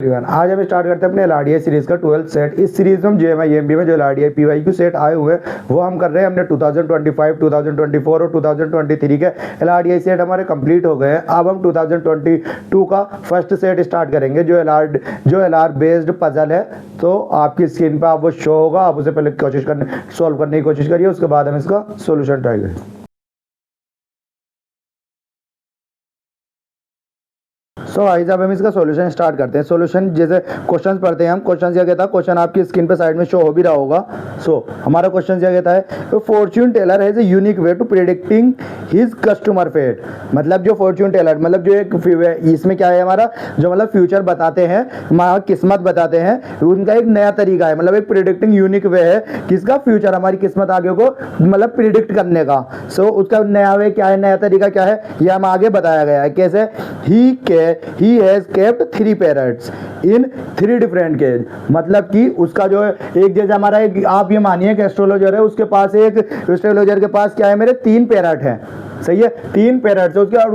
आज हम स्टार्ट करते हैं अपने LRDI सीरीज का 12th सेट। इस सीरीज में हम JMI EMB में जो LRDI PYQ सेट आए हुए हैं वो हम कर रहे हैं। हमने 2025, 2024 और 2023 के LRDI सेट हमारे कंप्लीट हो गए हैं। अब हम 2022 का फर्स्ट सेट स्टार्ट करेंगे जो LR बेस्ड पजल है। तो आपकी स्क्रीन पर आप वो शो होगा, आप उसे पहले सॉल्व करने की कोशिश करिए, उसके बाद हम इसका सोल्यूशन ट्राई करें। सो गाइस अब हम इसका सॉल्यूशन स्टार्ट करते हैं। सॉल्यूशन जैसे क्वेश्चंस पढ़ते हैं हम। क्वेश्चन क्या कहता है, क्वेश्चन आपकी स्क्रीन पे साइड में शो हो भी रहा होगा। हमारा क्वेश्चन क्या कहता है, fortune teller has a unique way to predicting his customer fate. मतलब जो फॉर्च्यून टेलर मतलब जो एक इसमें क्या है हमारा जो मतलब फ्यूचर बताते हैं, हमारा किस्मत बताते हैं, उनका एक नया तरीका है। मतलब एक प्रेडिक्टिंग यूनिक वे है किसका, फ्यूचर हमारी किस्मत आगे को मतलब प्रिडिक्ट करने का। उसका नया वे क्या है, नया तरीका क्या है, ये हम आगे बताया गया है। कैसे, he has kept 3 parrots in 3 different cage। मतलब कि उसका जो है एक जैसे हमारा एक, आप ये मानिए कि एस्ट्रोलॉजर है, उसके पास क्या है, मेरे 3 पैरट हैं। सही है, 3 पैरट्स है उसके, और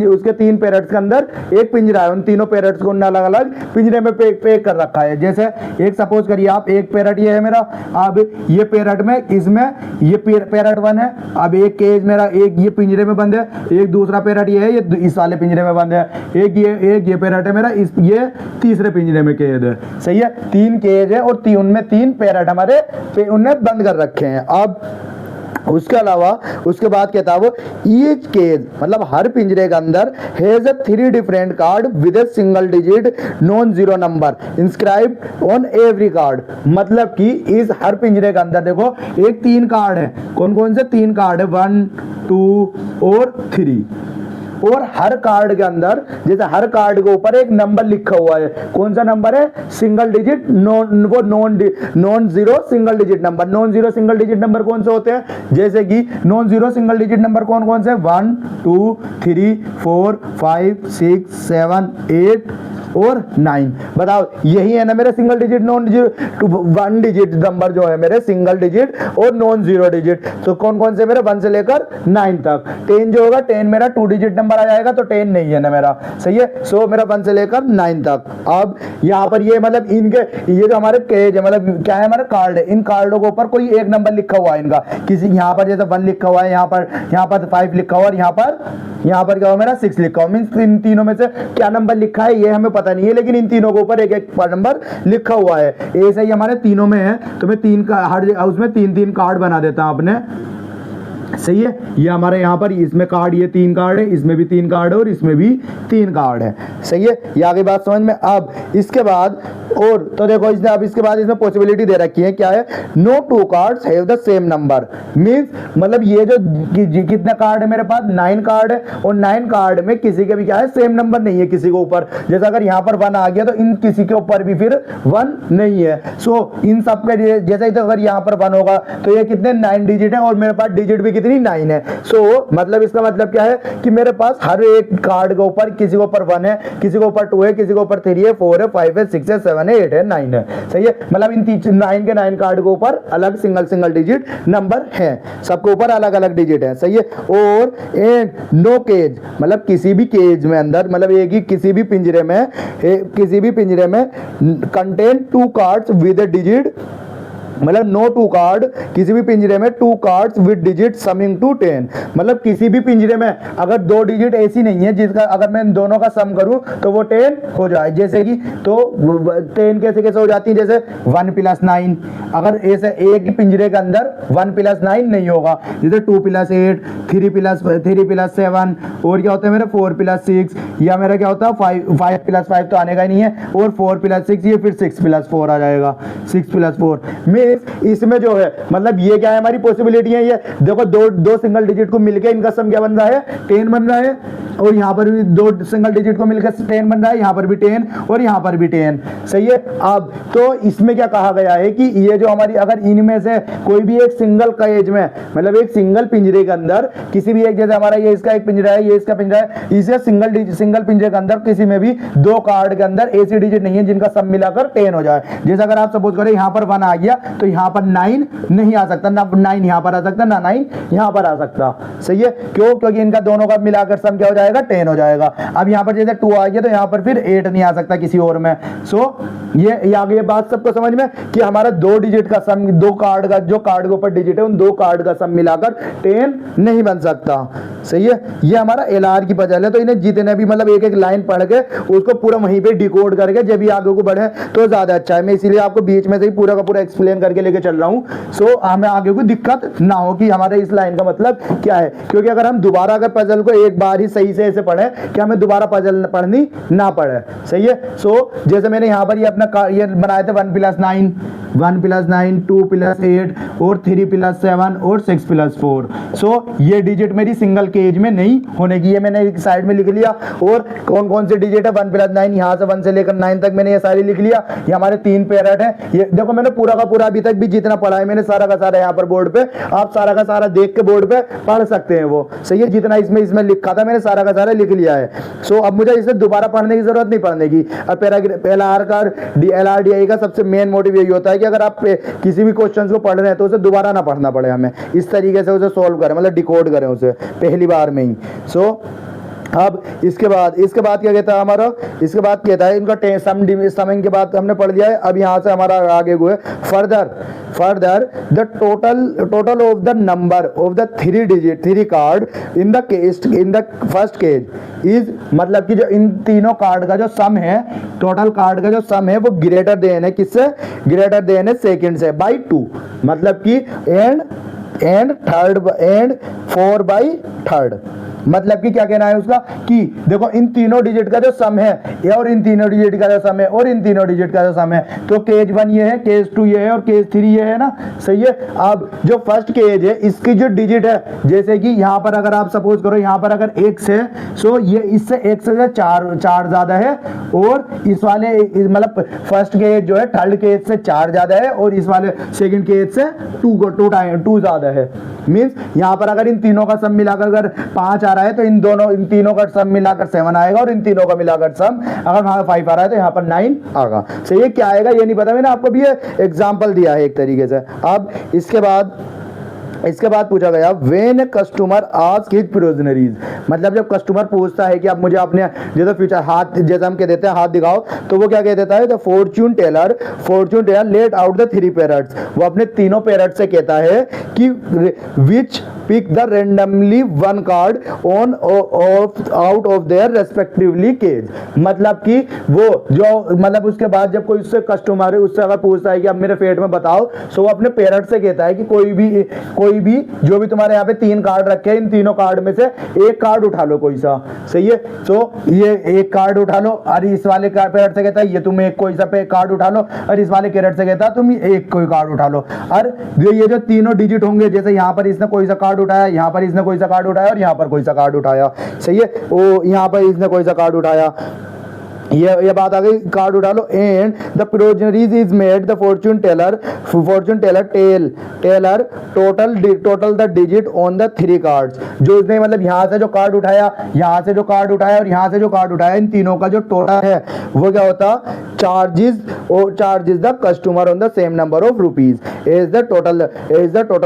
उसके 3 पैरट्स के अंदर एक पिंजरा है। उन तीनों पैरट्स को अलग अलग पिंजरे में पैक कर रखा है। जैसे एक सपोज करिए आप, एक पैरट ये है मेरा, अब ये पैरट में इसमें ये पैरट 1 है। अब एक केज मेरा एक ये पिंजरे में बंद है, एक दूसरा पैरट ये है, ये इस वाले पिंजरे में बंद है, एक ये पैरट है मेरा ये तीसरे पिंजरे में कैद है। सही है, 3 केज है और उनमें 3 पैरट हमारे उन्हें बंद कर रखे हैं। अब उसके अलावा उसके बाद कहता है वो ईच केज मतलब हर पिंजरे के अंदर has a 3 different card with a single digit non zero number inscribed on every card. मतलब कि इस हर पिंजरे के अंदर देखो एक 3 कार्ड है। कौन कौन से 3 कार्ड है, 1, 2 और 3। और हर कार्ड के अंदर जैसे हर कार्ड के ऊपर एक नंबर लिखा हुआ है। कौन सा नंबर है, single digit non zero single digit number. Non zero single digit number कौन से होते हैं, जैसे कि non zero single digit number कौन कौन से, 1, 2, 3, 4, 5, 6, 7, 8 और 9। बताओ, यही है ना मेरे single digit non zero 1 digit number जो है मेरे सिंगल डिजिट और नॉन जीरो डिजिट। तो कौन कौन से मेरे 1 से लेकर 9 तक। 10 जो होगा 10 मेरा 2 डिजिट नंबर आ जाएगा, तो 10 नहीं है ना मेरा। सही है, मेरा 1 से लेकर 9 तक। अब यहाँ पर ये मतलब इनके ये जो हमारे केज है मतलब क्या है, हमारा कार्ड है। इन कार्डों के ऊपर कोई एक नंबर लिखा हुआ है इनका, किसी यहाँ पर जैसे 1 लिखा हुआ है, यहाँ पर 5 लिखा हुआ है, यहाँ पर क्या हुआ मेरा 6 लिखा हुआ। मींस इन तीनों में से क्या नंबर लिखा है ये हमें पता नहीं है, लेकिन इन तीनों के ऊपर एक एक नंबर लिखा हुआ है। ऐसे ही हमारे तीनों में है, तो मैं 3 का हर उसमें 3-3 कार्ड बना देता हूं अपने। सही है, ये हमारे यहाँ पर इसमें कार्ड, ये 3 कार्ड है, इसमें भी 3 कार्ड है और इसमें भी 3 कार्ड है। सही है, ये आगे बात समझ में। अब इसके बाद और तो देखो इसने अब इसके बाद इसमें पॉसिबिलिटी दे रखी है, क्या है, no 2 cards have the same number. Means मतलब ये जो कितने कार्ड है मेरे पास, 9 कार्ड है, और 9 कार्ड में किसी के भी क्या है, सेम नंबर नहीं है किसी के ऊपर। जैसे अगर यहाँ पर 1 आ गया तो इन किसी के ऊपर भी फिर 1 नहीं है। इन सब के जैसे तो अगर यहाँ पर 1 होगा तो ये कितने 9 डिजिट है, और मेरे पास डिजिट भी कितनी 9 है। मतलब इसका मतलब क्या है कि मेरे पास हर एक कार्ड के ऊपर किसी के ऊपर 1 है, किसी के ऊपर 2 है, किसी के ऊपर 3 है, 4 है, 5 है, 6 है, 7 है, 8 है, 9 है। सही है, मतलब इन 9 के 9 कार्ड के ऊपर अलग सिंगल डिजिट नंबर है, सबके ऊपर अलग अलग डिजिट है। सही है, और नो केज मतलब किसी भी केज में अंदर मतलब एक ही किसी भी पिंजरे में contain 2 cards with a digit, मतलब नो 2 कार्ड, किसी भी पिंजरे में 2 cards with digit summing to 10। मतलब किसी भी पिंजरे में अगर 2 डिजिट ऐसी नहीं है जिसका अगर मैं इन दोनों का सम करूं तो वो 10 हो जाए। जैसे कि तो 10 कैसे हो जाती है, जैसे 1 + 9। अगर ऐसे एक ही पिंजरे के अंदर 1 + 9 नहीं होगा, जैसे 2 + 8, 3 + 7, और क्या होता है मेरा 4 + 6, या मेरा क्या होता है 5 + 5 तो आने का ही नहीं है, और 4 + 6 ये फिर 6 + 4 आ जाएगा, 6 + 4 में। इसमें जो है मतलब ये क्या है हमारी पॉसिबिलिटी है, ये देखो दो सिंगल डिजिट को मिलके इनका सम क्या बन रहा है, 10 बन रहा है, और यहाँ पर भी 2 सिंगल डिजिट को मिलकर 10 बन रहा है, यहाँ पर भी 10 और यहाँ पर भी 10। सही है, अब तो इसमें क्या कहा गया है कि ये जो हमारी अगर इनमें से कोई भी एक सिंगल केज में मतलब एक सिंगल पिंजरे के अंदर किसी भी एक, जैसे हमारा ये इसका एक पिंजरा है, ये इसका पिंजरा है, इसे सिंगल पिंजरे के अंदर किसी में भी 2 कार्ड के अंदर ऐसी डिजिट नहीं है जिनका सम मिलाकर 10 हो जाए। जैसे अगर आप सपोज करें यहाँ पर 1 आ गया तो यहाँ पर 9 नहीं आ सकता, ना 9 यहाँ पर आ सकता, ना 9 यहाँ पर आ सकता। सही है, क्यों? क्योंकि इनका दोनों का मिलाकर सम क्या हो जाएगा? 10 हो जाएगा। अब यहाँ पर जैसे 2 आ गया तो यहाँ पर फिर 8 नहीं आ सकता किसी और में। सो ये बात सबको समझ में कि हमारा 2 डिजिट का सम, 2 कार्ड का, जो कार्ड के ऊपर डिजिट है उन 2 कार्ड का सम मिलाकर 10 नहीं बन सकता। सही है, ये हमारा LR की पजल है। तो इन्हें जितने भी मतलब एक एक लाइन पढ़ के उसको पूरा वहीं पे डिकोड करके जब भी आगे को बढ़े तो ज्यादा अच्छा है। मैं इसीलिए आपको बीच में से ही पूरा का पूरा एक्सप्लेन करके लेके चल रहा हूँ, सो हमें आगे कोई दिक्कत ना हो कि हमारे इस लाइन का मतलब क्या है। क्योंकि अगर हम दोबारा अगर पजल को एक बार ही सही से ऐसे पढ़े कि हमें दोबारा पजल पढ़नी ना पड़े। सही है, सो जैसे मैंने यहाँ पर ये अपना ये बनाए थे 1 + 9, 1 + 9, 2 + 8 और 3 + 7 और 6 + 4। सो ये डिजिट मेरी सिंगल केज में नहीं होने की, ये मैंने एक साइड में लिख लिया। और कौन कौन से डिजिट है? 1 + 9, यहाँ से 1 से लेकर 9 तक मैंने ये सारी लिख लिया। ये हमारे 3 पेरेट है। ये देखो मैंने पूरा का पूरा अभी तक भी जितना पढ़ा है मैंने सारा का सारा यहाँ पर बोर्ड पे, आप सारा का सारा देख के बोर्ड पे पढ़ सकते हैं वो। सही है, जितना इसमें लिखा था मैंने सारा का सारा लिख लिया है। सो अब मुझे इसे दोबारा पढ़ने की जरूरत नहीं पड़ने की। अब LR का LR DI का सबसे मेन मोटिव यही होता है कि अगर आप किसी भी क्वेश्चन को पढ़ रहे हैं तो उसे दोबारा ना पढ़ना पड़े, हमें इस तरीके से उसे सॉल्व करें, मतलब डिकोड करें उसे पहली बार में ही। सो अब इसके बाद क्या कहता है हमारा? इसके बाद कहता है इनका समिंग के बाद हमने पढ़ लिया है। अब यहाँ से हमारा आगे हुए further the total of the number of the 3 card in the first cage is, मतलब कि जो इन तीनों कार्ड का जो सम है, टोटल कार्ड का जो सम है वो ग्रेटर देन है किससे? ग्रेटर देन है सेकंड से बाई 2, मतलब कि एंड 4/3। मतलब कि क्या कहना है उसका कि देखो इन तीनों डिजिट का जो सम है ये, और इन तीनों डिजिट का जो सम है, और इन तीनों डिजिट का जो सम है, तो केज 1 ये है, केज 2 ये है और केज 3 ये है ना। सही है, अब जो फर्स्ट केज है इसकी जो डिजिट है, जैसे कि यहाँ पर अगर आप सपोज करो यहाँ पर अगर x है, सो ये इससे x से 4 ज्यादा है, और इस वाले मतलब फर्स्ट केज जो है थर्ड केज से 4 ज्यादा है, और इस वाले सेकंड केज से 2 ज्यादा है। मींस यहाँ पर अगर इन तीनों का सम मिलाकर अगर 5 आ रहा है तो इन तीनों का सम मिलाकर 7 आएगा, और इन तीनों का मिलाकर सम अगर वहां 5 आ रहा है तो यहाँ पर 9 आएगा। सही है, क्या आएगा ये नहीं पता, मैंने आपको भी ये एग्जाम्पल दिया है एक तरीके से। अब इसके बाद पूछा गया when customer ask his progenies, मतलब जब कस्टमर पूछता है कि आप मुझे अपने जैसे फ्यूचर हाथ, जैसे हम कह देते हैं हाथ दिखाओ, तो वो क्या कह देता है? The fortune teller let out the 3 parrots, वो अपने तीनों पैरेट से कहता है कि which pick the randomly 1 card on out of their respectively cage, मतलब कि वो जो मतलब उसके बाद जब कोई उससे कस्टमर उससे अगर पूछता है कि अब मेरे फेट में बताओ, सो वो अपने पेरेंट से कहता है कि कोई भी जो भी तुम्हारे यहाँ पे 3 कार्ड रखे हैं, इन तीनों कार्ड में से एक कार्ड उठा लो कोई सा। सही है, तो ये एक कार्ड उठा लो, और इस वाले पेरेंट से कहता है ये तुम एक कोई सा पे कार्ड उठा लो, और इस वाले पेरेंट से कहता है तुम एक कोई कार्ड उठा लो। और ये जो तीनों डिजिट होंगे, जैसे यहाँ पर इसने कोई सा कार्ड उठाया, यहाँ पर इसने कोई सा कार्ड उठाया, और यहाँ पर कोई सा कार्ड उठाया। सही है, वो यहाँ पर इसने कोई सा कार्ड उठाया, ये बात आ गई, कार्ड उठा लो। And the progenies is made the fortune teller total the digit on the 3 cards, जो इसने मतलब यहाँ से जो कार्ड उठाया, यहाँ से जो कार्ड उठाया और यहाँ से जो कार्ड उठाया, इन तीनों का जो टोटल है वो क्या होता? Charges the customer on the same number of rupees is the total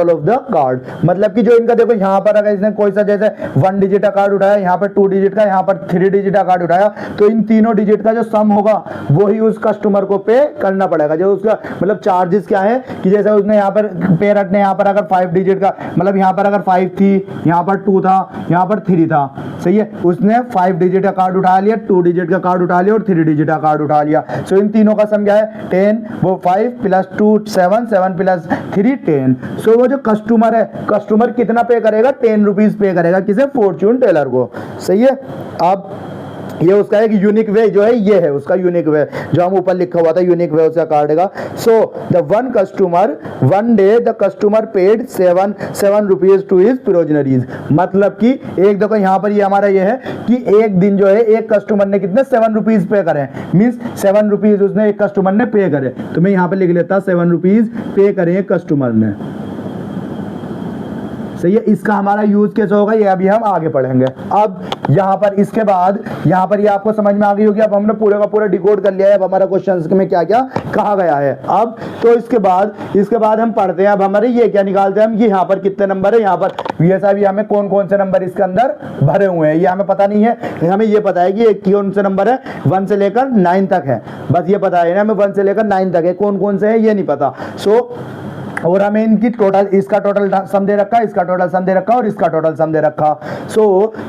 of the card. मतलब कि जो इनका देखो यहाँ पर अगर इसने कोई सा जैसे 1 डिजिट का कार्ड उठाया, यहाँ पर 2 डिजिट का, यहाँ पर 3 डिजिट का कार्ड उठाया, तो इन तीनों डिजिट का जो सम होगा वही उस कस्टमर को पे करना पड़ेगा। जो उसका मतलब चार्जेस क्या है कि जैसे उसने यहाँ पर पेरेंट ने यहाँ पर अगर 5 डिजिट का, मतलब यहाँ पर अगर 5 थी, यहाँ पर 2 था, यहाँ पर 3 था। सही है, उसने 5 डिजिट का कार्ड उठा लिया, 2 डिजिट का कार्ड उठा लिया और 3 डिजिट का कार्ड उठा लिया। सो इन तीनों का सम क्या है? 10, वो 5 + 2 7, 7 + 3 10। सो वो जो कस्टमर है, कस्टमर कितना पे करेगा? 10 रुपीज पे करेगा, किसे? फॉर्च्यून टेलर को। सही है, अब ये उसका एक यूनिक वे जो है, ये है उसका यूनिक वे, जो हम ऊपर लिखा हुआ था यूनिक वे उसका कार्ड का। So the one day the customer paid 7 rupees to his progenies, मतलब कि एक देखो यहाँ पर ये हमारा ये है कि एक दिन जो है एक कस्टमर ने कितने 7 रुपीज पे करे, मीन्स 7 रुपीज उसने एक कस्टमर ने पे करे। तो मैं यहाँ पे लिख लेता 7 रुपीज पे करे कस्टमर ने। सही है, इसका हमारा यूज कैसे होगा ये अभी हम आगे पढ़ेंगे। अब यहाँ पर इसके बाद यहाँ पर ये आपको समझ में आ गई होगी। अब हमने पूरे का पूरा डिकोड कर लिया है, अब हमारा क्वेश्चन में क्या क्या कहा गया है। अब तो इसके बाद हम पढ़ते हैं। अब हमारे ये क्या निकालते हैं हम, ये यहाँ पर कितने नंबर है, यहाँ पर ये सब हमें कौन कौन से नंबर इसके अंदर भरे हुए हैं ये हमें पता नहीं है। हमें ये पता है कि एक कौन से नंबर है 1 से लेकर 9 तक है, बस ये पता है ना हमें 1 से लेकर 9 तक है, कौन कौन से है ये नहीं पता। और हमें इनकी टोटल, इसका टोटल सम दे रखा, इसका टोटल सम दे रखा और इसका टोटल सम दे रखा।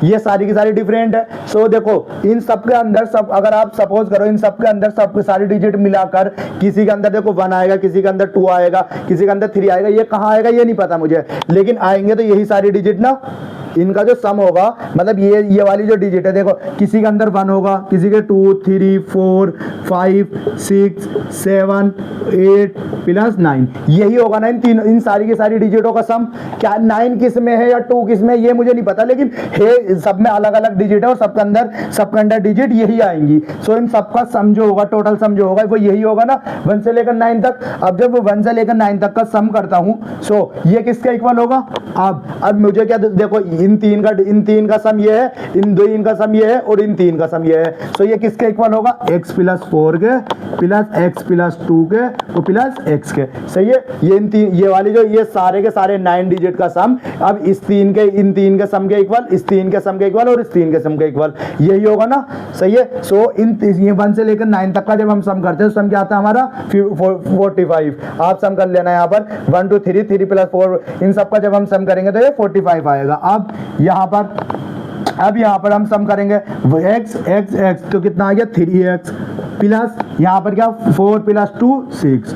ये सारी की सारी डिफरेंट है। देखो इन सब के अंदर सब, अगर आप सपोज करो इन सब के अंदर सब सारी डिजिट मिलाकर किसी के अंदर देखो 1 आएगा, किसी के अंदर 2 आएगा, किसी के अंदर 3 आएगा, ये कहाँ आएगा ये नहीं पता मुझे, लेकिन आएंगे तो यही सारी डिजिट ना। इनका जो सम होगा मतलब ये वाली जो डिजिट है देखो, किसी के अंदर 1 होगा, किसी के 2 3 4 5 6 7 8 प्लस 9, यही होगा ना इन सारी की सारी डिजिटों का सम। क्या 9 किस में है या 2 किस में ये मुझे नहीं पता, लेकिन है सब में अलग अलग डिजिट है और सबके अंदर डिजिट यही आएंगी। इन सबका सम जो होगा, टोटल सम जो होगा वो यही होगा ना 1 से लेकर 9 तक। अब जब 1 से लेकर 9 तक का सम करता हूं ये किसके इक्वल होगा। अब मुझे क्या देखो, इन तीन का सम ये है, इन 2 का सम ये है और इन 3 का सम ये है। ये किसके इक्वल होगा, x प्लस 4 के प्लस x प्लस 2 के तो प्लस x के। सही है, ये वाली जो ये सारे के सारे 9 डिजिट का सम अब इन 3 के सम के इक्वल, इस 3 के सम के इक्वल और इस 3 के सम के इक्वल, यही होगा ना। सही है, ये 1 से लेकर 9 तक का जब हम सम करते हैं सम क्या आता है हमारा 45। आप सम कर लेना यहाँ पर 1 2 3 3 प्लस 4 इन सब का जब हम सम करेंगे तो ये 45 आएगा। अब यहाँ पर हम सम करेंगे x तो कितना आ गया 3x प्लस यहाँ पर क्या 4 प्लस 2 6।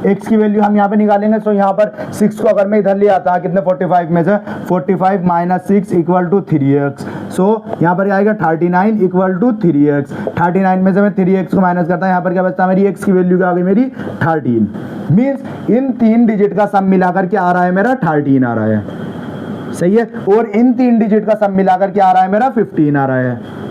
x की वैल्यू हम यहाँ पे निकालेंगे। यहाँ पर 6 को अगर मैं इधर ले आता कितने 45 में से 45 माइनस 6 इक्वल टू 3x। यहाँ पर आएगा 39 इक्वल टू 3x। 39 में से मैं 3x को माइनस करता हूँ, यहाँ पर क्या बचता है मेरी x की वैल्यू क्या आ गई मेरी 13। मीन्स इन 3 डिजिट का सम मिलाकर क्या आ रहा है मेरा 13 आ रहा है। सही है, और इन 3 डिजिट का सम मिलाकर क्या आ रहा है मेरा 15 आ रहा है।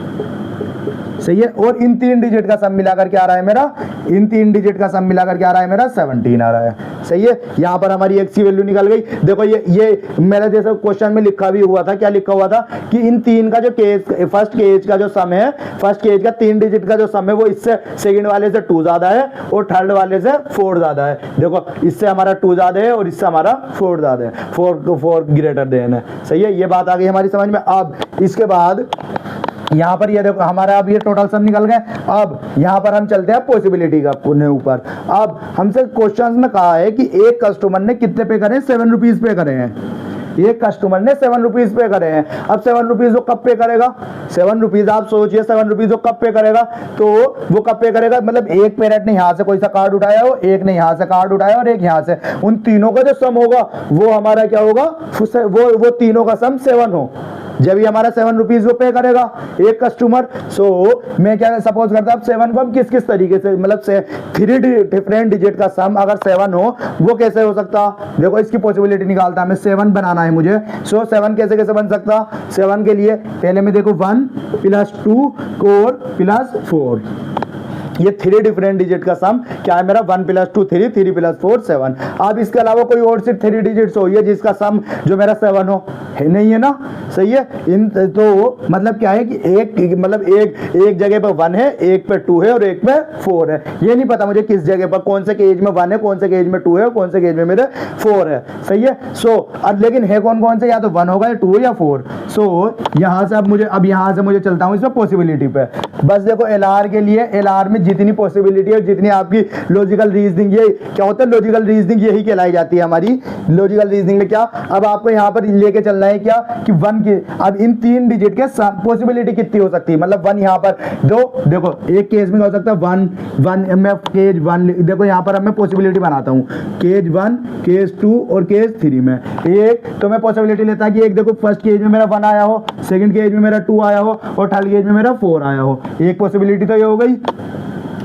सही है, और इन 3 डिजिट का सम मिलाकर क्या आ रहा है मेरा, इन 3 डिजिट का सम मिलाकर क्या आ रहा है मेरा 17 आ रहा है। सही है, यहाँ पर हमारी x की वैल्यू निकल गई। देखो ये मेरा जैसा क्वेश्चन में लिखा भी हुआ था, क्या लिखा हुआ था कि इन 3 का जो फर्स्ट केज का जो सम है, फर्स्ट केज का 3 डिजिट का जो सम है वो इससे सेकंड वाले से 2 ज्यादा है और थर्ड वाले से 4 ज्यादा है। देखो इससे हमारा 2 ज्यादा है और इससे हमारा 4 ज्यादा है, 4 ग्रेटर देन है। सही है, ये बात आ गई हमारी समझ में। अब इसके बाद यहाँ पर ये देखो हमारा अब ये टोटल सम निकल गए। अब यहाँ पर हम चलते हैं पॉसिबिलिटी का ऊपर। अब हमसे क्वेश्चन में कहा है कि एक कस्टमर ने कितने पे करे, 7 रुपीज पे करे हैं। एक कस्टमर ने 7 रुपीज पे करे हैं। अब 7 रुपीज वो कब पे करेगा, 7 रुपीज आप सोचिए 7 रुपीज वो कब पे करेगा, तो वो कब पे करेगा मतलब एक पेरेंट ने यहाँ से कोई सा कार्ड उठाया हो, एक ने यहाँ से कार्ड उठाया और एक यहाँ से, उन तीनों का जो सम होगा वो हमारा क्या होगा, वो तीनों का सम 7 हो। जब ये हमारा 7 रुपीज वो पे करेगा एक कस्टमर। मैं क्या सपोज करता हूँ 7 को हम किस किस तरीके से, मतलब 3 डिफरेंट डिजिट का सम अगर 7 हो वो कैसे हो सकता। देखो इसकी पॉसिबिलिटी निकालता हमें 7 बनाना है मुझे। 7 कैसे कैसे बन सकता, 7 के लिए पहले मैं देखो 1 प्लस 2 और प्लस 4, ये 3 डिफरेंट डिजिट का सम क्या है मेरा 1 प्लस 2 3 3 प्लस 4 7। अब इसके अलावा कोई और सिर्फ 3 डिजिट्स हो जिसका सम जो मेरा 7 हो, है नहीं है ना। सही है, इन तो मतलब क्या है कि एक जगह पर 1 है, एक पे 2 है और एक पे 4 है। ये नहीं पता मुझे किस जगह पर कौन से केज में 1 है, कौन से केज में 2 है और कौन से केज में मेरे 4 है। सही है, अब लेकिन है कौन कौन से, या तो 1 होगा या 2 या 4। यहाँ से अब यहाँ से मुझे चलता हूँ इसमें पॉसिबिलिटी पे। बस देखो LR के लिए, LR में जितनी पॉसिबिलिटी है, जितनी आपकी लॉजिकल रीजनिंग, ये क्या होता है लॉजिकल रीजनिंग, यही कहलाई जाती है हमारी लॉजिकल रीजनिंग में। क्या अब आपको यहाँ पर लेके चलना है क्या कि 1 की, अब इन 3 डिजिट के पॉसिबिलिटी कितनी हो सकती है, मतलब 1 यहाँ पर देखो एक केस में हो सकता है 1 में केज 1, देखो यहाँ पर अब मैं पॉसिबिलिटी बनाता हूँ केज 1 केज 2 और केज 3 में। एक तो मैं पॉसिबिलिटी लेता कि एक देखो फर्स्ट केज में मेरा 1 आया हो, सेकंड केज में मेरा 2 आया हो और थर्ड केज में मेरा 4 आया हो। एक पॉसिबिलिटी तो ये हो गई।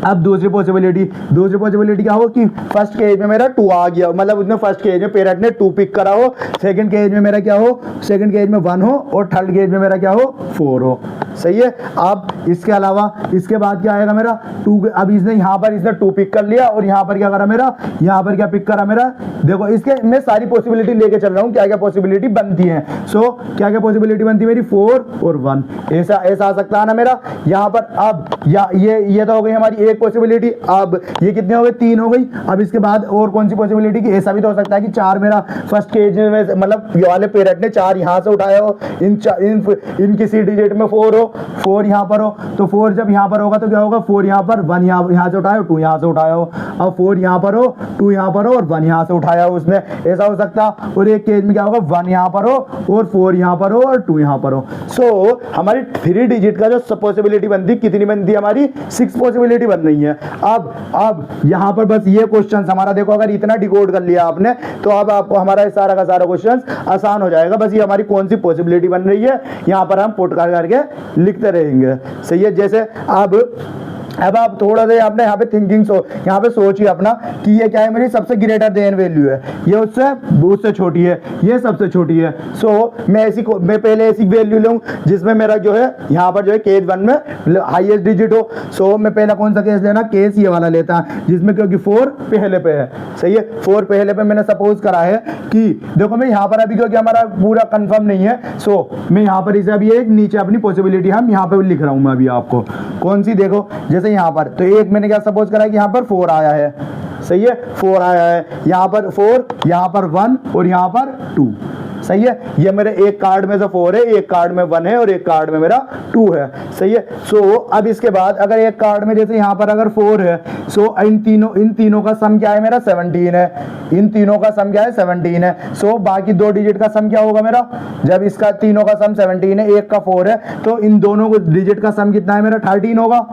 अब दूसरी पॉसिबिलिटी क्या हो कि फर्स्ट केज में मेरा 2 आ गया, मतलब उसने फर्स्ट केज में पेरेंट ने 2 पिक करा हो, सेकंड केज में मेरा क्या हो, सेकंड केज में 1 हो और थर्ड केज में मेरा क्या हो 4 हो। सही है। अब इसके अलावा इसके बाद क्या आएगा मेरा 2, अब इसने यहाँ पर इसने 2 पिक कर लिया और यहाँ पर क्या करा मेरा, यहाँ पर क्या पिक करा मेरा, देखो इसके मैं सारी पॉसिबिलिटी लेके चल रहा हूँ, क्या क्या पॉसिबिलिटी बनती है। सो क्या क्या पॉसिबिलिटी बनती है मेरी 4 और 1, ऐसा ऐसा आ सकता है ना मेरा यहाँ पर। अब ये तो हो गई हमारी एक पॉसिबिलिटी। अब ये कितने हो गए, 3 हो गई। अब इसके बाद और कौन सी पॉसिबिलिटी की, ऐसा भी तो हो सकता है कि 4 मेरा फर्स्ट केज में मतलब ये वाले पेरेंट ने 4 यहाँ से उठाया हो, इन किसी डिजिट में 4 हो, 4 यहाँ पर हो, तो 4 जब यहाँ पर होगा तो क्या होगा, 4 यहाँ पर, 1 यहाँ से उठाया हो, 2 यहाँ से उठाया हो। अब 4 यहाँ पर हो, 2 यहाँ पर हो और 1 यहाँ से उठाया हो उसने, ऐसा हो सकता। और एक केज में क्या होगा, 1 यहाँ पर हो और 4 यहाँ पर हो और 2 यहाँ पर हो। सो हमारी 3 डिजिट का जो पॉसिबिलिटी बनती कितनी बनती है हमारी, 6 पॉसिबिलिटी बन रही है। अब यहाँ पर बस ये क्वेश्चन हमारा देखो, अगर इतना डिकोड कर लिया आपने तो अब आपको हमारा सारा का सारा क्वेश्चन आसान हो जाएगा। बस ये हमारी कौन सी पॉसिबिलिटी बन रही है यहाँ पर हम पुट कर करके लिखते रहेंगे। सही है। जैसे अब आप थोड़ा सा आपने यहाँ पे थिंकिंग यहाँ पे सोचिए अपना कि ये क्या है, मेरी सबसे ग्रेटर देन वैल्यू है, ये उससे छोटी है, ये सबसे छोटी है। सो मैं पहले ऐसी वैल्यू लूँ जिसमें मेरा जो है यहाँ पर जो है केस 1 में हाईएस्ट डिजिट हो। सो मैं पहला कौन सा केस लेना, केस ये वाला लेता जिसमें, क्योंकि 4 पहले पे है। सही है, 4 पहले पे मैंने सपोज करा है कि देखो मैं यहाँ पर अभी, क्योंकि हमारा पूरा कंफर्म नहीं है, सो मैं यहाँ पर इसे अभी एक नीचे अपनी पॉसिबिलिटी हम यहाँ पे लिख रहा हूँ मैं अभी आपको, कौन सी देखो, जैसे यहाँ पर तो एक मैंने क्या सपोज करा है कि यहाँ पर 4 आया है। सही है, 4 आया है, यहाँ पर 4, यहाँ पर 1 और यहाँ पर 2। सही है, ये मेरे एक कार्ड में से 4 है, एक कार्ड में 1 है और एक कार्ड में मेरा 2 है। सही है। सो अब इसके बाद अगर एक कार्ड में जैसे यहाँ पर अगर 4 है, सो इन तीनों का सम क्या है मेरा, 17 है। इन तीनों का सम क्या है, 17 है। सो बाकी 2 डिजिट का सम क्या होगा मेरा, जब इसका तीनों का सम 17 है, एक का 4 है, तो इन दोनों डिजिट का सम कितना है मेरा, 13 होगा।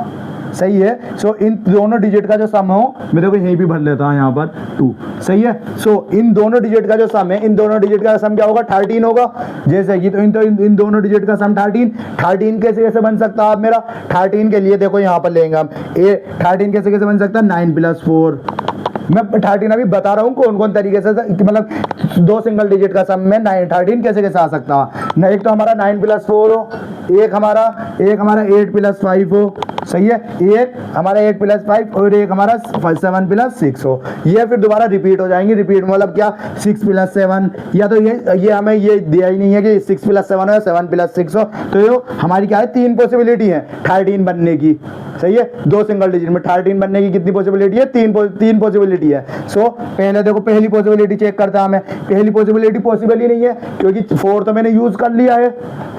सही है। सो इन दोनों डिजिट का जो सम हो, मैं देखो यहीं भी भर लेता हूं यहाँ पर 2। सही है। सो इन दोनों डिजिट का जो सम है, इन दोनों डिजिट का सम क्या होगा, 13 होगा। जैसे कि तो इन दोनों डिजिट का सम 13 कैसे बन सकता है आप मेरा, 13 के लिए देखो यहाँ पर लेंगे हम 13 कैसे बन सकता है, 9 + 4। मैं 13 अभी बता रहा हूँ कौन कौन तरीके से, मतलब 2 सिंगल डिजिट का सम में 13 कैसे आ सकता है। एक तो हमारा 9 + 4 हो, एक हमारा 8 + 5 हो। सही है, एक हमारा 8 + 5 और एक हमारा 7 + 6 हो। ये फिर दोबारा रिपीट हो जाएंगे। रिपीट मतलब क्या, 6 + 7, या तो ये हमें ये दिया ही नहीं है कि 6 + 7 हो या 7 + 6 हो। तो ये हमारी क्या है, 3 पॉसिबिलिटी है 13 बनने की। सही है, 2 सिंगल डिजिट में 13 बनने की कितनी पॉसिबिलिटी है, 3 पॉसिबिलिटी है। सो पहले देखो पहली पॉसिबिलिटी चेक करता हमें, पहली पॉसिबिलिटी पॉसिबल ही नहीं है, क्योंकि 4 तो मैंने यूज कर लिया है,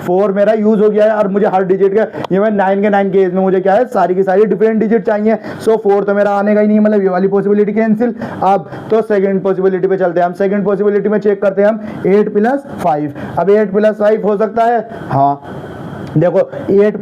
4 मेरा यूज हो गया है और मुझे हर डिजिट के, ये मैं 9 के 9 केस में मुझे क्या है, सारी की सारी डिफरेंट डिजिट चाहिए। सो 4 तो मेरा आने का ही नहीं, मतलब ये वाली पॉसिबिलिटी कैंसिल। अब तो सेकंड पॉसिबिलिटी पे चलते हैं हम। सेकंड पॉसिबिलिटी में चेक करते हैं हम 8 + 5। अब 8 + 5 हो सकता है, हाँ देखो 8 +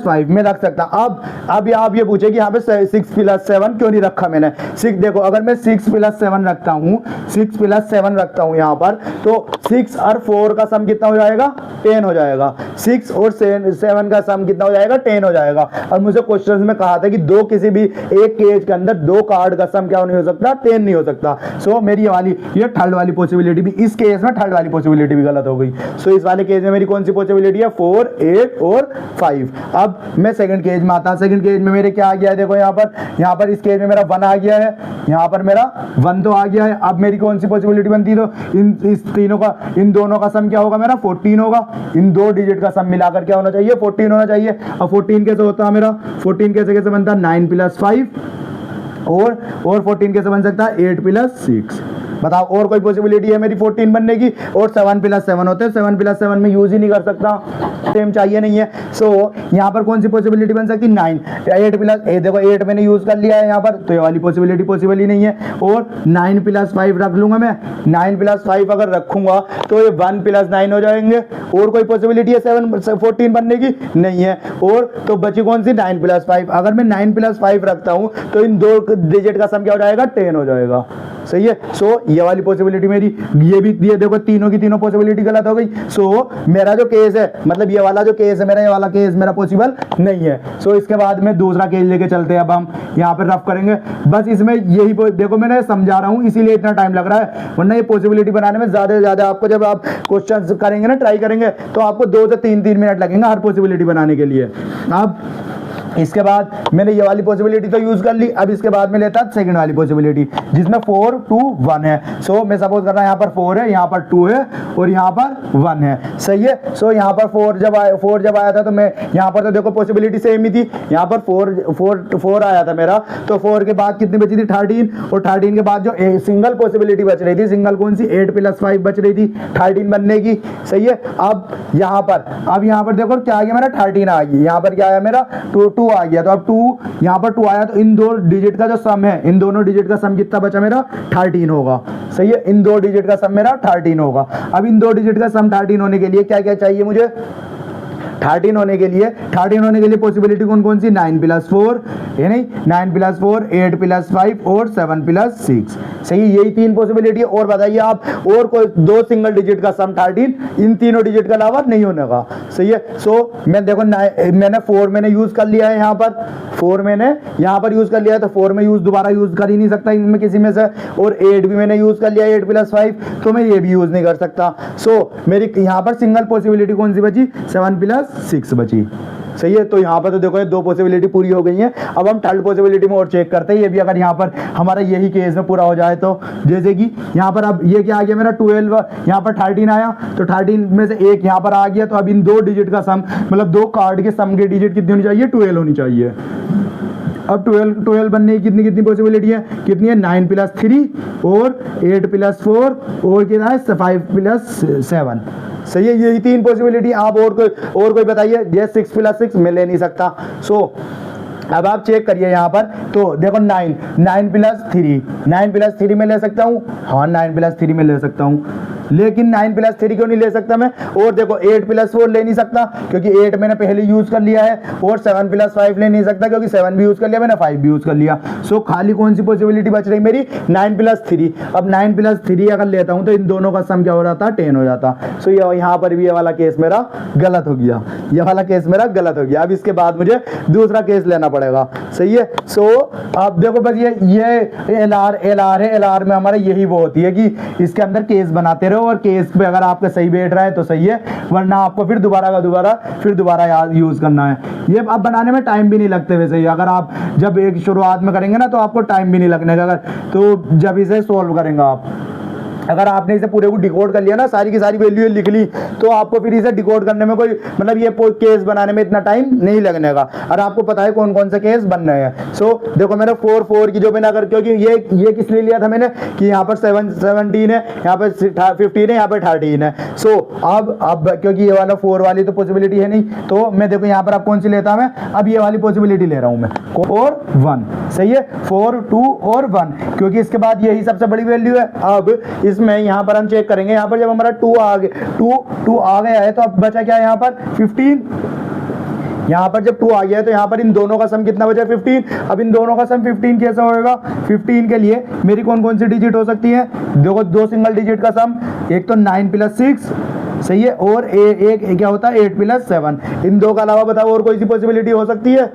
5 में रख सकता। अब आप ये पूछे कि यहाँ पे 6 + 7 क्यों नहीं रखा मैंने। 6 देखो, अगर मैं 6 + 7 रखता हूँ, 6 + 7 रखता हूँ यहाँ पर, तो 6 और 4 का सम कितना हो जाएगा, 10 हो जाएगा। 6 और 7 का सम कितना हो जाएगा, 10 हो जाएगा। और मुझे क्वेश्चन में कहा था कि किसी भी एक केज के अंदर 2 कार्ड का सम क्या नहीं हो सकता, 10 नहीं हो सकता। सो मेरी ये थर्ड वाली पॉसिबिलिटी भी, इस केस में थर्ड वाली पॉसिबिलिटी भी गलत हो गई। सो इस वाले केस में मेरी कौन सी पॉसिबिलिटी है, 4, 8 और 5। अब मैं सेकंड केज में आता हूं। सेकंड केज में मेरे क्या आ गया है, देखो यहाँ पर इस केज में मेरा 1 आ गया है, यहाँ पर मेरा 1 तो आ गया है। अब मेरी कौन सी पॉसिबिलिटी बनती है, तो इन दोनों का सम क्या होगा मेरा, 14 होगा। इन 2 डिजिट का सम मिलाकर क्या होना चाहिए, 14 होना चाहिए। अब 14 कैसे होता है मेरा, 14 कैसे बनता है, 9 + 5 और 14 कैसे बन सकता है, 8 + 6। बताओ और कोई पॉसिबिलिटी है मेरी 14 बनने की। और 7 + 7 होते हैं, 7 + 7 में यूज ही नहीं कर सकता, सेम चाहिए नहीं है। सो यहाँ पर कौन सी पॉसिबिलिटी बन सकती है, 9। 8 देखो 8 मैंने यूज कर लिया है यहाँ पर, तो ये वाली पॉसिबिलिटी पॉसिबल ही नहीं है। और 9 + 5 रख लूंगा मैं, 9 + 5 अगर रखूंगा तो ये 1 + 9 हो जाएंगे। और कोई पॉसिबिलिटी है 14 बनने की, नहीं है। और तो बची कौन सी, 9 + 5। अगर मैं 9 + 5 रखता हूँ तो इन 2 डिजिट का सम क्या हो जाएगा, 10 हो जाएगा। सही है। सो ये वाली पॉसिबिलिटी मेरी, ये भी ये देखो तीनों की तीनों पॉसिबिलिटी गलत हो गई। सो मेरा जो केस है, मतलब ये वाला जो केस है मेरा, ये वाला केस मेरा पॉसिबल नहीं है। सो इसके बाद में दूसरा केस लेके चलते हैं। अब हम यहाँ पे रफ करेंगे। बस इसमें यही देखो मैंने समझा रहा हूँ, इसीलिए इतना टाइम लग रहा है, वरना ये पॉसिबिलिटी बनाने में ज्यादा से ज्यादा आपको, जब आप क्वेश्चन करेंगे ना, ट्राई करेंगे, तो आपको 2 से 3 मिनट लगेंगे हर पॉसिबिलिटी बनाने के लिए। अब इसके बाद मैंने ये वाली पॉसिबिलिटी तो यूज कर ली। अब इसके बाद में लेता सेकंड वाली पॉसिबिलिटी, जिसमें 4 2 1 है। सो मैं सपोज कर रहा हूं यहाँ पर 4 है, यहाँ पर 2 है और यहाँ पर 1 है। सही है। सो यहाँ पर 4 जब आया था तो मैं यहाँ पर तो देखो पॉसिबिलिटी सेम ही थी। यहाँ पर 4 आया था मेरा, तो 4 के बाद कितनी बची थी 13, और 13 के बाद जो सिंगल पॉसिबिलिटी बच रही थी, सिंगल कौन सी, 8 + 5 बच रही थी 13 बनने की। सही है। अब यहाँ पर देखो क्या आ गया मेरा, 13 आ गई। यहाँ पर क्या आया मेरा, 2 आ गया। तो अब 2 यहाँ पर 2 आया, तो इन 2 डिजिट का जो सम है, इन दोनों डिजिट का सम कितना बचा मेरा, 13 होगा। सही है। इन 2 डिजिट का सम मेरा 13 होगा। अब इन 2 डिजिट का सम 13 होने के लिए क्या क्या चाहिए मुझे, 13 होने के लिए पॉसिबिलिटी कौन कौन सी, 9 + 4 है नहीं, 9 + 4, 8 + 5 और 7 + 6। सही है। यही 3 पॉसिबिलिटी है। और बताइए आप, और कोई 2 सिंगल डिजिट का सम 13 इन तीनों डिजिट के अलावा नहीं होने का। सही है। सो मैं देखो मैंने 4 मैंने यूज कर लिया है, यहाँ पर 4 मैंने यहाँ पर यूज कर लिया है, तो 4 में दोबारा यूज कर ही नहीं सकता इनमें किसी में से। और 8 भी मैंने यूज कर लिया, 8 + 5, तो मैं ये भी यूज नहीं कर सकता। सो मेरी यहाँ पर सिंगल पॉसिबिलिटी कौन सी बची, 7 + 6 बची। सही है। तो यहाँ पर तो देखो ये 2 पॉसिबिलिटी पूरी हो गई हैं। अब हम थर्ड पॉसिबिलिटी में और चेक करते हैं, ये भी अगर यहाँ पर हमारा यही केस में पूरा हो जाए तो। जैसे कि यहाँ पर अब ये क्या आ गया मेरा, 12, यहाँ पर 13 आया, तो 13 में से 1 यहाँ पर आ गया। तो अब इन 2 डिजिट का सम, मतलब 2 कार्ड के सम के डिजिट कितनी होनी चाहिए, 12 होनी चाहिए। अब 12 बनने की कितनी पॉसिबिलिटी है, कितनी है, 9 + 3 और 8 + 4 और कितना है, 5 + 7। सही है। यही 3 पॉसिबिलिटी। आप और कोई बताइए। ये 6 + 6 मैं ले नहीं सकता। सो अब आप चेक करिए यहाँ पर, तो देखो 9 + 3 में ले सकता हूँ। हाँ 9 + 3 में ले सकता हूँ, लेकिन 9 + 3 क्यों नहीं ले सकता मैं। और देखो 8 + 4 ले नहीं सकता, क्योंकि 8 मैंने पहले यूज कर लिया है। और 7 + 5 ले नहीं सकता, क्योंकि 7 भी यूज कर लिया मैंने, 5 भी यूज कर लिया। सो खाली कौन सी पॉसिबिलिटी बच रही मेरी, 9 + 3। अब 9 + 3 अगर लेता हूँ तो इन दोनों का सम क्या हो जाता, 10 हो जाता। सो यहाँ पर भी ये वाला केस मेरा गलत हो गया, ये वाला केस मेरा गलत हो गया। अब इसके बाद मुझे दूसरा केस लेना पड़ेगा। सही है। सो अब देखो बस ये एल आर में हमारा यही वो होती है कि इसके अंदर केस बनाते रहो, और केस पे अगर आपका सही बैठ रहा है तो सही है, वरना आपको फिर दोबारा याद यूज करना है। ये अब बनाने में टाइम भी नहीं लगते वैसे ही। अगर आप जब एक शुरुआत में करेंगे ना, तो आपको टाइम भी नहीं लगने का, अगर तो जब इसे सोल्व करेंगे आप। अगर आपने इसे पूरे को डिकोड कर लिया ना, सारी की सारी वैल्यू लिख ली, तो आपको फिर इसे डिकोड करने में कोई, मतलब ये केस बनाने में इतना टाइम नहीं लगने का। और आपको पता है कौन कौन से केस बन रहे हैं। सो देखो मैंने 4 की जो मैंने, अगर क्योंकि ये किस लिए लिया था मैंने, कि यहाँ पर 17 है, यहाँ पर 15 है, यहाँ पर 13 है। सो अब क्योंकि ये वाला 4 वाली तो पॉसिबिलिटी है नहीं, तो मैं देखो यहाँ पर अब कौन सी लेता मैं, अब ये वाली पॉसिबिलिटी ले रहा हूँ मैं, 4 1। सही है। 4 2 और 1, क्योंकि इसके बाद यही सबसे बड़ी वैल्यू है। अब इसमें यहाँ पर हम चेक करेंगे, यहाँ पर जब हमारा 2 आ गया है, तो अब बचा क्या यहाँ पर 15। यहाँ पर जब 2 आ गया है, तो यहाँ पर इन दोनों का सम कितना बचा, 15। अब इन दोनों का सम 15 कैसे होएगा, 15 के लिए मेरी कौन कौन सी डिजिट हो सकती है, देखो 2 सिंगल डिजिट का सम, एक तो 9 + 6, सही है, और एक क्या होता है 8 + 7। इन 2 का अलावा बताओ और कोई सी पॉसिबिलिटी हो सकती है,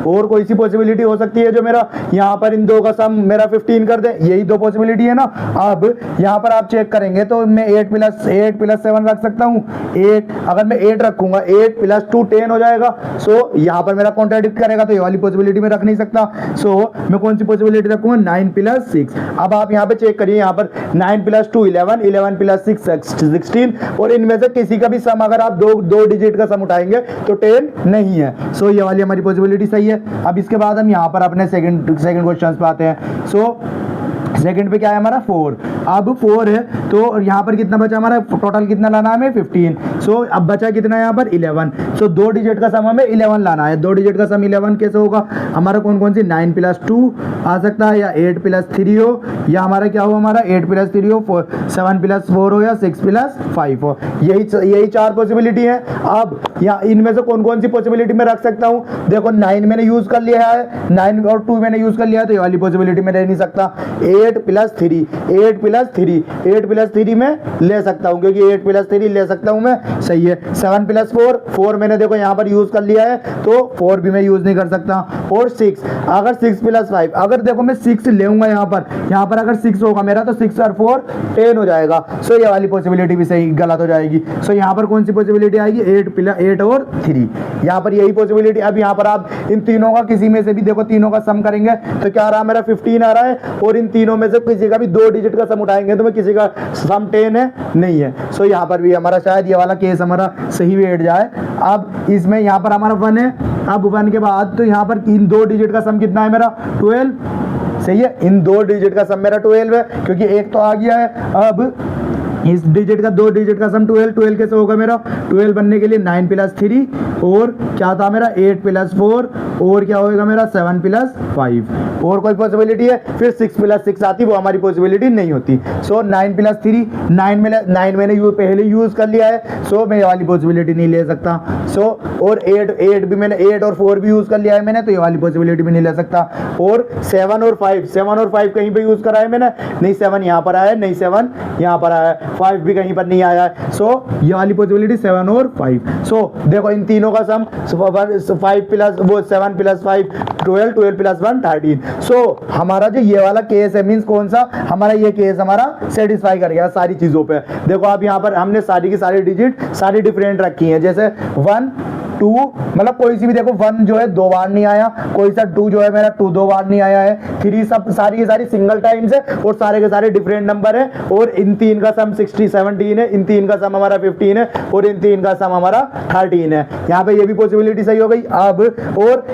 और कोई सी पॉसिबिलिटी हो सकती है जो मेरा यहाँ पर इन 2 का सम मेरा 15 कर दे। यही 2 पॉसिबिलिटी है ना। अब यहाँ पर आप चेक करेंगे तो मैं 8 + 7 रख सकता हूँ। 8 अगर मैं 8 रखूंगा, 8 + 2 10 हो जाएगा। सो यहाँ पर मेरा कॉन्ट्राडिक्ट करेगा, तो ये वाली पॉसिबिलिटी में रख नहीं सकता। सो मैं कौन सी पॉसिबिलिटी रखूंगा, 9 + 6। अब आप यहाँ पे चेक करिए, यहाँ पर 9 + 2 11, 11 + 6 16, और इनमें से किसी का भी सम अगर आप दो डिजिट का सम उठाएंगे तो 10 नहीं है। सो ये वाली हमारी पॉसिबिलिटी सही है। अब इसके बाद हम यहाँ पर अपने सेकंड क्वेश्चन पे आते हैं। सो सेकंड पे क्या है हमारा 4। अब 4 है, तो यहाँ पर कितना बचा हमारा, टोटल कितना लाना है हमें 15। सो अब बचा कितना है यहाँ पर 11। सो 2 डिजिट का सम हमें 11 लाना है। 2 डिजिट का सम 11 कैसे होगा, हमारा कौन कौन सी, 9 + 2 आ सकता है, या 8 + 3 हो, या हमारा क्या हो, हमारा 8 + 3 हो, 7 + 4 हो, या 6 + 5 हो। यही 4 पॉसिबिलिटी है। अब यहाँ इनमें से कौन कौन सी पॉसिबिलिटी में रख सकता हूँ, देखो 9 मैंने यूज कर लिया है, 9 और 2 मैंने यूज कर लिया है, तो ये वाली पॉसिबिलिटी में रह नहीं सकता। 8+3, 8+3, 8+3 में ले सकता हूँ क्योंकि 8+3 ले सकता हूँ मैं, सही है। 7+4, 4 मैंने देखो यहाँ पर यूज कर लिया है तो 4 भी मैं यूज नहीं कर सकता। और 6, अगर 6+5, अगर देखो मैं 6 लेऊंगा यहाँ पर अगर 6 होगा मेरा तो 6 और 4 10 हो जाएगा। सो ये वाली पॉसिबिलिटी भी सही गलत हो जाएगी। सो यहाँ पर कौन सी पॉसिबिलिटी आएगी, 8 और 3, यहाँ पर यही पॉसिबिलिटी। अब यहाँ पर आप इन तीनों का किसी में से भी देखो, तीनों का सम करेंगे तो क्या आ रहा है मेरा 15 आ रहा है, और इन तीनों में से किसी का भी 2 डिजिट का सम उठाएंगे तो मैं किसी का सम 10 है नहीं है। सो यहाँ पर भी हमारा शायद ये वाला केस हमारा सही बैठ जाए। अब इसमें यहाँ पर हमारा 1 है, अब 1 के बाद तो यहाँ पर इन 2 डिजिट का सम कितना है मेरा 12, सही है। इन 2 डिजिट का सम मेरा 12 है क्योंकि एक तो आ गया है। अब इस डिजिट का 2 डिजिट का सम 12 कैसे होगा मेरा, 12 बनने के लिए 9+3 और क्या था मेरा 8+4 और क्या होगा मेरा 7+5, और कोई पॉसिबिलिटी है। फिर 6+6 आती, वो हमारी पॉसिबिलिटी नहीं होती। सो 9+3, 9 मैंने पहले यूज कर लिया है, सो मैं ये वाली पॉसिबिलिटी नहीं ले सकता। सो और 8 भी मैंने 8 और 4 भी यूज कर लिया है मैंने, तो ये वाली पॉसिबिलिटी भी नहीं ले सकता। और 7 और 5 कहीं पे यूज करा है मैंने, नहीं 7 यहाँ पर आया है, नहीं 7 यहाँ पर आया है, 5 भी कहीं पर नहीं आया है। सो ये वाली पॉसिबिलिटी 7 और 5। सो देखो इन तीनों का सम 5 प्लस वो 7+5 12, 12+1 13। सो हमारा जो ये वाला केस है, मींस कौन सा हमारा ये केस हमारा सेटिस्फाई कर गया सारी चीजों पे। देखो अब यहाँ पर हमने सारी की सारी डिजिट सारी डिफरेंट रखी हैं, जैसे 1 2 मतलब कोई सी भी देखो 1 जो है 2 बार नहीं आया, कोई सा 2 जो है मेरा 2 बार नहीं आया है, 3 सब सारी की सारी सिंगल टाइम्स है और सारे के सारे डिफरेंट नंबर है। और इन 3 का सम 17 है, इन 3 का सम हमारा 15 है और इन 3 का सम हमारा 13 है। यहाँ पे ये भी पॉसिबिलिटी सही हो गई। अब और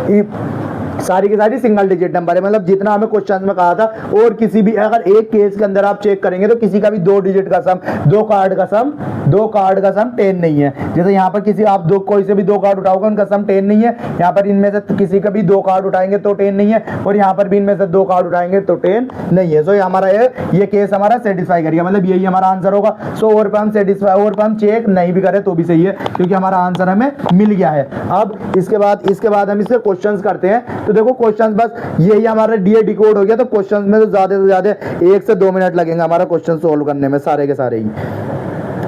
सारी की सारी सिंगल डिजिट नंबर है, मतलब जितना हमें क्वेश्चन में कहा था। और किसी भी अगर एक केस के अंदर आप चेक करेंगे तो किसी का भी 2 डिजिट का सम, 2 कार्ड का सम 10 नहीं है। जैसे यहाँ पर किसी आप कोई से भी 2 कार्ड उठाओगे उनका सम 10 नहीं है, यहाँ पर इनमें से किसी का भी 2 कार्ड उठाएंगे तो 10 नहीं है, और यहाँ पर भी इनमें से 2 कार्ड उठाएंगे तो 10 नहीं है। सो हमारा ये केस हमारा सेटिस्फाई करिए, मतलब यही हमारा आंसर होगा। सो और पे हम सेटिस्फाई, और पे हम चेक नहीं भी करें तो भी सही है क्योंकि हमारा आंसर हमें मिल गया है। अब इसके बाद हम इसके क्वेश्चंस करते हैं। तो देखो क्वेश्चंस बस यही हमारा डीए डिकोड हो गया, तो क्वेश्चंस में तो ज्यादा से ज्यादा 1 से 2 मिनट लगेंगे हमारा क्वेश्चन सोल्व करने में सारे के सारे ही।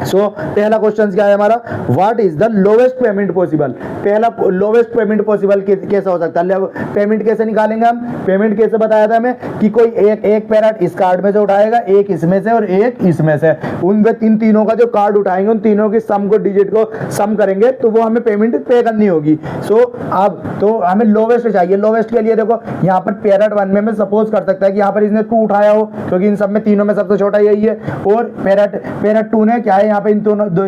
सो पहला क्वेश्चन क्या है हमारा, what is the lowest payment possible. पहला लोवेस्ट पेमेंट पॉसिबल कैसे हो सकता है, पेमेंट कैसे निकालेंगे हम, पेमेंट कैसे बताया था हमें कि कोई एक पैरेट इस कार्ड में से उठाएगा, एक इसमें से और एक इसमें से, उन तीनों का जो कार्ड उठाएंगे उन तीनों की सम को डिजिट को सम करेंगे तो वो हमें पेमेंट पे करनी होगी। सो अब तो हमें लोवेस्ट चाहिए। लोवेस्ट के लिए देखो यहाँ पर पैरेट 1 में मैं सपोज कर सकता है कि यहाँ पर इसने 2 उठाया हो क्योंकि इन सब में तीनों में सबसे छोटा यही है, और पैरेट 2 ने क्या है यहाँ पे इन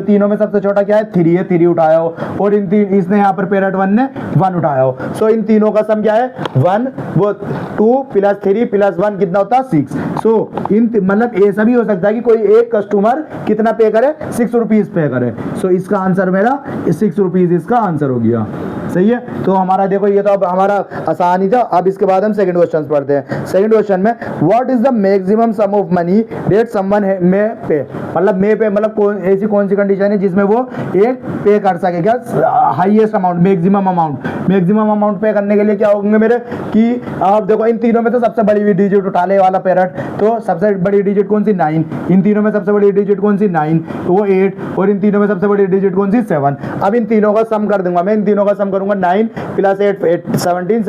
तीनों में सबसे छोटा क्या है 3 है, 3 उठाया हो, और इसने यहाँ पर पैरेट 1 ने 1 उठाया हो। सो इन तीनों का सम क्या है 1, वो 2 + 3 + 1 कितना होता है 6। सो इन मतलब ऐसा भी हो सकता है कि कोई एक कस्टमर कितना पे करे 6 रुपीज पे करे। सो इसका आंसर मेरा 6 रुपीज इसका आंसर हो गया, सही है। तो हमारा देखो ये तो अब हमारा आसान ही था। अब इसके बाद हम सेकंड क्वेश्चन पढ़ते हैं। सेकंड क्वेश्चन में what is the maximum sum of money that someone may pay, मतलब मे पे मतलब ऐसी कौन सी कंडीशन है जिसमें वो एक पे कर सकेगा हाईएस्ट अमाउंट, मैक्सिमम अमाउंट पे करने के लिए क्या होंगे मेरे कि आप देखो इन तीनों में तो सबसे बड़ी डिजिट उठा ले वाला पैरेट, तो सबसे बड़ी डिजिट कौन सी 9, इन तीनों में सबसे बड़ी डिजिट कौन सी 9 तो वो 8, और इन तीनों में सबसे बड़ी डिजिट कौन सी 7। अब इन तीनों का सम कर दूंगा मैं, इन तीनों का सम करूंगा 9 + 8 17 +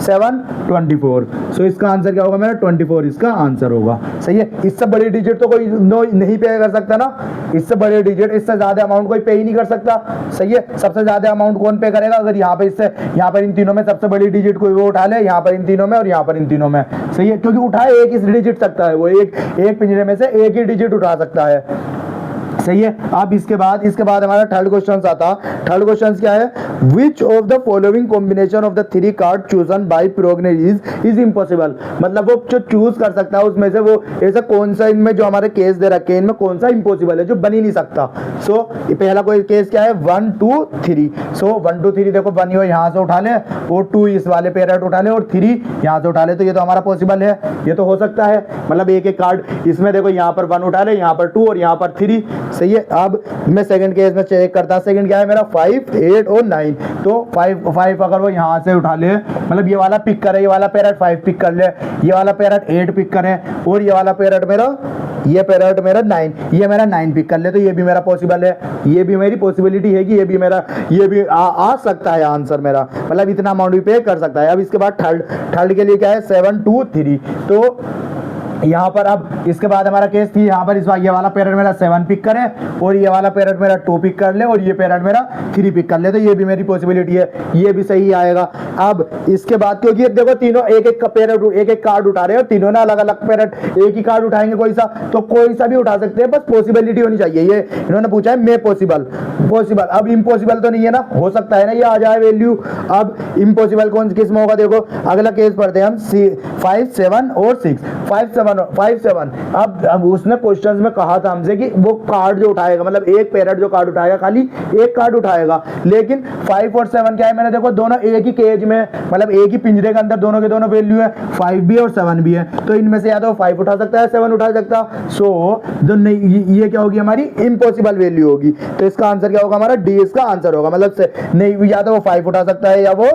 7 24। सो इसका आंसर क्या होगा मेरा 24 इसका आंसर होगा, सही है। इससे बड़ी डिजिट तो कोई नहीं पे कर सकता ना, इससे बड़े डिजिट इससे ज्यादा अमाउंट कोई पे ही नहीं कर सकता, सही है। सबसे ज्यादा अमाउंट कौन पे करेगा, अगर यहाँ पर इन तीनों में सबसे बड़ी डिजिट कोई वो उठा ले, यहाँ पर इन तीनों में और यहाँ पर इन तीनों में, सही है, क्योंकि उठाए एक ही डिजिट सकता है, वो एक पिंजरे में से एक ही डिजिट उठा सकता है, सही है। अब इसके बाद हमारा थर्ड क्वेश्चन आता। थर्ड क्वेश्चन क्या है, which of the following combination of the 3 card chosen by progenies is impossible, मतलब वो जो चूज कर सकता है उसमें से वो ऐसा कौन सा इनमें जो हमारे केस दे रखे हैं इनमें कौन सा इम्पॉसिबल है जो बन ही नहीं सकता। सो पहला कोई केस क्या है 1 2 3। सो 1 2 3 देखो 1 यहाँ से उठा ले और 2 इस वाले पैरेट उठा ले और 3 यहाँ से उठा ले, तो ये तो हमारा पॉसिबल है, ये तो हो सकता है। मतलब एक कार्ड इसमें देखो यहाँ पर 1 उठा ले, यहाँ पर 2 और यहाँ पर 3, सही है। अब मैं सेकंड केस में चेक करता, सेकंड क्या है मेरा 5, 8 और 9। तो 5 अगर वो यहाँ से उठा ले, मतलब ये वाला पिक करे, ये वाला पैरेट 5 पिक कर ले, ये वाला पैरेट 8 पिक करे, और ये वाला पैरेट मेरा, ये पैरेट मेरा 9, ये मेरा 9 पिक कर ले, तो ये भी मेरा पॉसिबल है, ये भी मेरी पॉसिबिलिटी है कि ये भी मेरा, ये भी आ सकता है आंसर मेरा, मतलब इतना अमाउंट भी पे कर सकता है। अब इसके बाद थर्ड के लिए क्या है 7, 2, 3। तो यहाँ पर अब इसके बाद हमारा केस थी, यहाँ पर इस बार ये वाला पैरेट मेरा 7 पिक करे, और ये वाला पैरेट मेरा 2 पिक कर ले, और ये पैरेट मेरा 3 पिक कर ले, तो ये भी मेरी पॉसिबिलिटी है, ये भी सही आएगा। अब इसके बाद क्योंकि देखो तीनों एक एक पैरेट, एक एक कार्ड उठा रहे हैं, और तीनों ने अलग अलग पैरेट, एक ही कार्ड उठाएंगे कोई सा, तो कोई सा भी उठा सकते हैं, बस पॉसिबिलिटी होनी चाहिए। ये इन्होंने पूछा है मे पॉसिबल, अब इम्पॉसिबल तो नहीं है ना, हो सकता है ना ये आ जाए वैल्यू। अब इम्पॉसिबल कौन किस में होगा, देखो अगला केस पढ़ते हैं हम 5, 7 और 6। 5, 7। अब उसने क्वेश्चंस में कहा था हमसे कि वो कार्ड जो उठाएगा, मतलब एक पैरेट जो कार्ड उठाएगा, खाली एक कार्ड उठाएगा, लेकिन 5 और 7 क्या है, मैंने देखो दोनों एक ही केज में, मतलब एक ही पिंजरे के अंदर दोनों के दोनों वैल्यू है, 5 भी और 7 भी है, तो इनमें से या तो 5 उठा सकता है, 7 उठा सकता। सो ये क्या होगी हमारी इम्पॉसिबल वैल्यू होगी। तो इसका आंसर क्या होगा हमारा, डी इसका आंसर होगा, मतलब नहीं या तो वो 5 उठा सकता है, या वो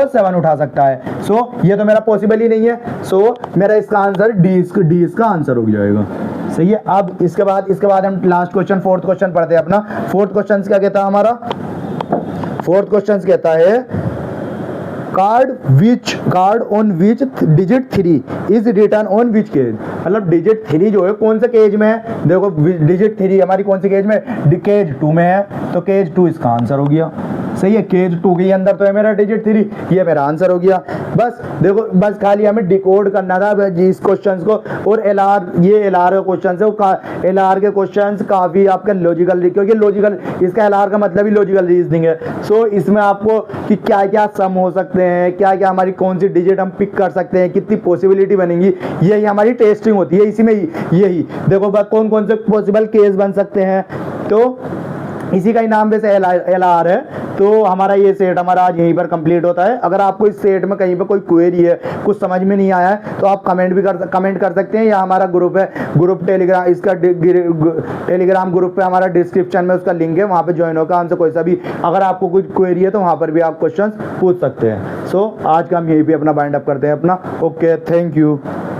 7 उठा सकता है। सो ये तो मेरा पॉसिबल ही नहीं है, सो मेरा इसका आंसर डी इसका आंसर हो जाएगा। सही है। अब इसके बाद हम लास्ट क्वेश्चन, फोर्थ क्वेश्चन पढ़ते हैं अपना। फोर्थ क्वेश्चन क्या कहता है हमारा, फोर्थ क्वेश्चन कहता है card on which digit 3 is return on which cage, मतलब डिजिट 3 जो है कौन से केज में है, देखो डिजिट 3 हमारी कौन सी केज में, केज 2 में है, तो केज 2 इसका आंसर हो गया। सही है, केज 2 के अंदर तो है मेरा डिजिट 3, ये मेरा आंसर हो गया। बस देखो, बस खाली हमें डिकोड करना था इस क्वेश्चंस को। और एलआर, ये एलआर का क्वेश्चन है, एलआर के क्वेश्चंस काफी आपका लॉजिकल, क्योंकि लॉजिकल, इसका एलआर का मतलब ही लॉजिकल रीजनिंग है। सो इसमें आपको कि क्या क्या सम हो सकते हैं, क्या क्या हमारी कौन सी डिजिट हम पिक कर सकते हैं, कितनी पॉसिबिलिटी बनेंगी, यही हमारी टेस्टिंग होती है। इसी में यही देखो कौन कौन से पॉसिबल केस बन सकते हैं, तो इसी का ही नाम वैसे एलआर है। तो हमारा ये सेट हमारा आज यहीं पर कंप्लीट होता है। अगर आपको इस सेट में कहीं पे कोई क्वेरी है, कुछ समझ में नहीं आया है, तो आप कमेंट कर सकते हैं, या हमारा ग्रुप है, ग्रुप टेलीग्राम, इसका टेलीग्राम ग्रुप पे हमारा डिस्क्रिप्शन में उसका लिंक है, वहाँ पे ज्वाइन होकर हमसे कोई सा भी अगर आपको कुछ क्वेरी है तो वहाँ पर भी आप क्वेश्चन पूछ सकते हैं। सो आज का हम यहीं पे अपना बाइंड अप करते हैं अपना। Okay, thank you.